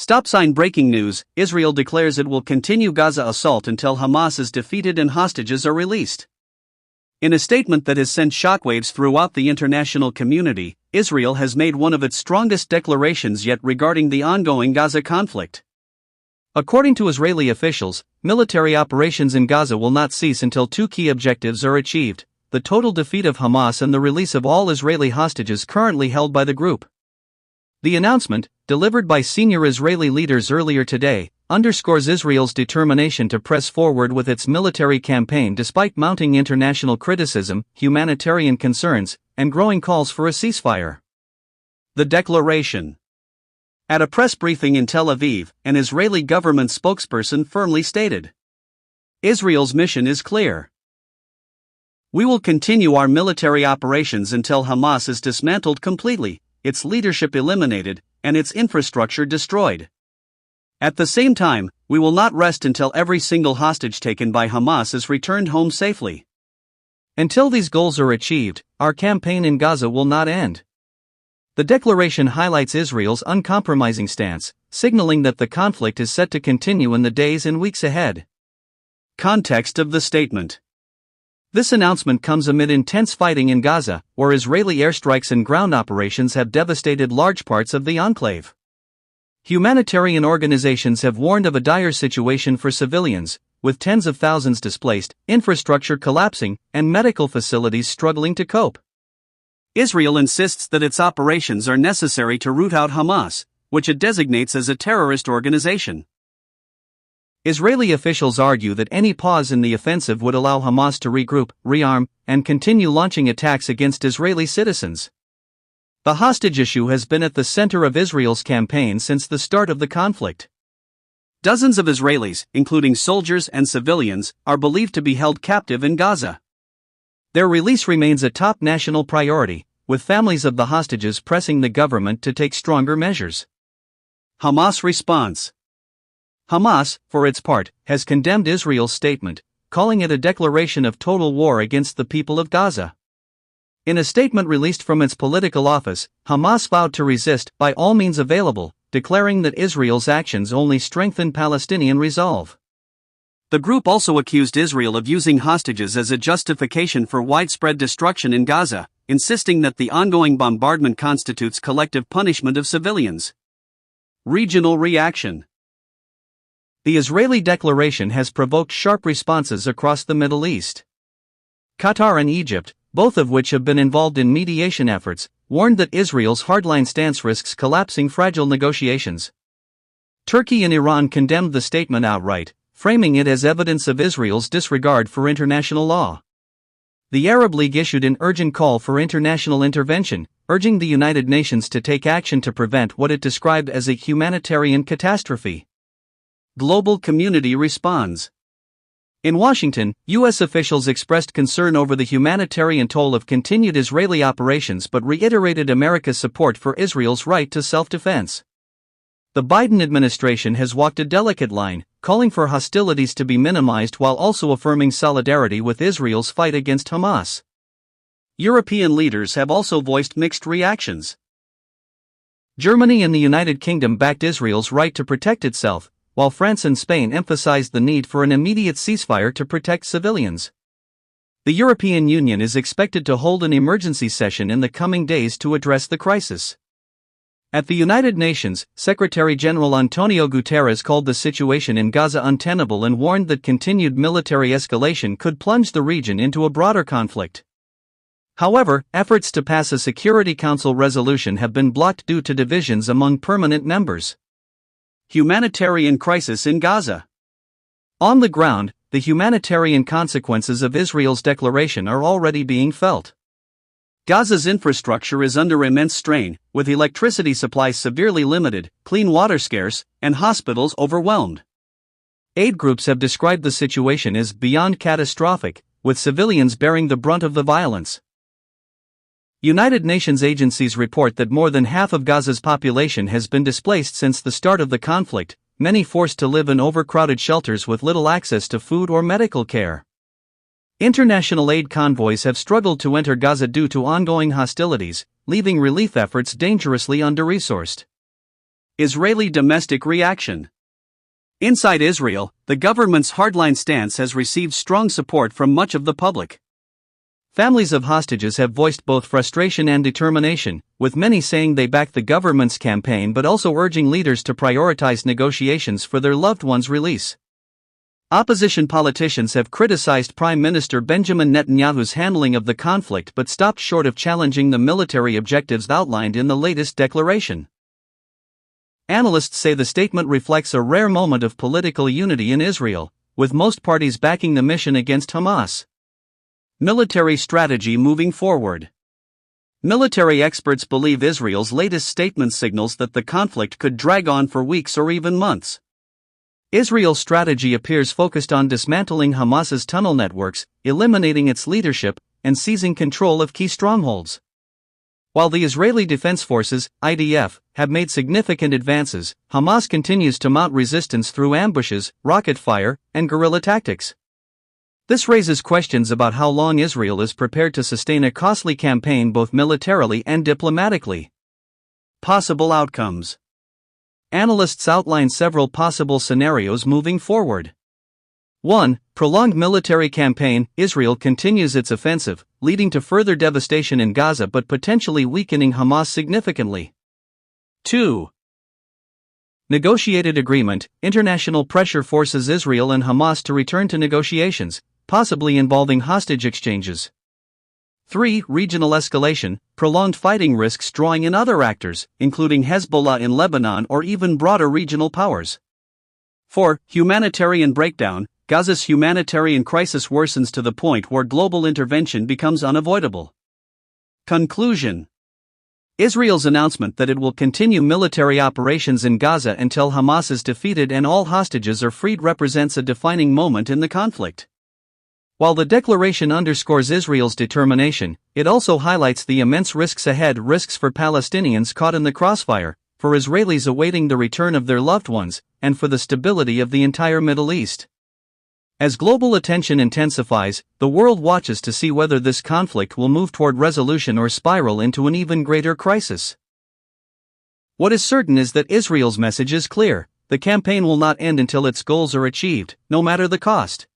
Breaking news: Israel declares it will continue Gaza assault until Hamas is defeated and hostages are released. In a statement that has sent shockwaves throughout the international community, Israel has made one of its strongest declarations yet regarding the ongoing Gaza conflict. According to Israeli officials, military operations in Gaza will not cease until two key objectives are achieved: the total defeat of Hamas and the release of all Israeli hostages currently held by the group. The announcement, delivered by senior Israeli leaders earlier today, underscores Israel's determination to press forward with its military campaign despite mounting international criticism, humanitarian concerns, and growing calls for a ceasefire. The declaration. At a press briefing in Tel Aviv, an Israeli government spokesperson firmly stated, "Israel's mission is clear. We will continue our military operations until Hamas is dismantled completely, its leadership eliminated, and its infrastructure destroyed. At the same time, we will not rest until every single hostage taken by Hamas is returned home safely. Until these goals are achieved, our campaign in Gaza will not end." The declaration highlights Israel's uncompromising stance, signaling that the conflict is set to continue in the days and weeks ahead. Context of the statement. This announcement comes amid intense fighting in Gaza, where Israeli airstrikes and ground operations have devastated large parts of the enclave. Humanitarian organizations have warned of a dire situation for civilians, with tens of thousands displaced, infrastructure collapsing, and medical facilities struggling to cope. Israel insists that its operations are necessary to root out Hamas, which it designates as a terrorist organization. Israeli officials argue that any pause in the offensive would allow Hamas to regroup, rearm, and continue launching attacks against Israeli citizens. The hostage issue has been at the center of Israel's campaign since the start of the conflict. Dozens of Israelis, including soldiers and civilians, are believed to be held captive in Gaza. Their release remains a top national priority, with families of the hostages pressing the government to take stronger measures. Hamas response. Hamas, for its part, has condemned Israel's statement, calling it a declaration of total war against the people of Gaza. In a statement released from its political office, Hamas vowed to resist by all means available, declaring that Israel's actions only strengthen Palestinian resolve. The group also accused Israel of using hostages as a justification for widespread destruction in Gaza, insisting that the ongoing bombardment constitutes collective punishment of civilians. Regional reaction. The Israeli declaration has provoked sharp responses across the Middle East. Qatar and Egypt, both of which have been involved in mediation efforts, warned that Israel's hardline stance risks collapsing fragile negotiations. Turkey and Iran condemned the statement outright, framing it as evidence of Israel's disregard for international law. The Arab League issued an urgent call for international intervention, urging the United Nations to take action to prevent what it described as a humanitarian catastrophe. Global community responds. In Washington, U.S. officials expressed concern over the humanitarian toll of continued Israeli operations but reiterated America's support for Israel's right to self-defense. The Biden administration has walked a delicate line, calling for hostilities to be minimized while also affirming solidarity with Israel's fight against Hamas. European leaders have also voiced mixed reactions. Germany and the United Kingdom backed Israel's right to protect itself, while France and Spain emphasized the need for an immediate ceasefire to protect civilians. The European Union is expected to hold an emergency session in the coming days to address the crisis. At the United Nations, Secretary-General Antonio Guterres called the situation in Gaza untenable and warned that continued military escalation could plunge the region into a broader conflict. However, efforts to pass a Security Council resolution have been blocked due to divisions among permanent members. Humanitarian crisis in Gaza. On the ground, the humanitarian consequences of Israel's declaration are already being felt. Gaza's infrastructure is under immense strain, with electricity supplies severely limited, clean water scarce, and hospitals overwhelmed. Aid groups have described the situation as beyond catastrophic, with civilians bearing the brunt of the violence. United Nations agencies report that more than half of Gaza's population has been displaced since the start of the conflict, many forced to live in overcrowded shelters with little access to food or medical care. International aid convoys have struggled to enter Gaza due to ongoing hostilities, leaving relief efforts dangerously under-resourced. Israeli domestic reaction. Inside Israel, the government's hardline stance has received strong support from much of the public. Families of hostages have voiced both frustration and determination, with many saying they back the government's campaign but also urging leaders to prioritize negotiations for their loved ones' release. Opposition politicians have criticized Prime Minister Benjamin Netanyahu's handling of the conflict but stopped short of challenging the military objectives outlined in the latest declaration. Analysts say the statement reflects a rare moment of political unity in Israel, with most parties backing the mission against Hamas. Military strategy moving forward. Military experts believe Israel's latest statement signals that the conflict could drag on for weeks or even months. Israel's strategy appears focused on dismantling Hamas's tunnel networks, eliminating its leadership, and seizing control of key strongholds. While the Israeli Defense Forces, IDF, have made significant advances, Hamas continues to mount resistance through ambushes, rocket fire, and guerrilla tactics. This raises questions about how long Israel is prepared to sustain a costly campaign both militarily and diplomatically. Possible outcomes. Analysts outline several possible scenarios moving forward. 1. Prolonged military campaign. Israel continues its offensive, leading to further devastation in Gaza but potentially weakening Hamas significantly. 2. Negotiated agreement. International pressure forces Israel and Hamas to return to negotiations, possibly involving hostage exchanges. 3. Regional escalation. Prolonged fighting risks drawing in other actors, including Hezbollah in Lebanon or even broader regional powers. 4. Humanitarian breakdown. Gaza's humanitarian crisis worsens to the point where global intervention becomes unavoidable. Conclusion. Israel's announcement that it will continue military operations in Gaza until Hamas is defeated and all hostages are freed represents a defining moment in the conflict. While the declaration underscores Israel's determination, it also highlights the immense risks ahead, risks for Palestinians caught in the crossfire, for Israelis awaiting the return of their loved ones, and for the stability of the entire Middle East. As global attention intensifies, the world watches to see whether this conflict will move toward resolution or spiral into an even greater crisis. What is certain is that Israel's message is clear: the campaign will not end until its goals are achieved, no matter the cost.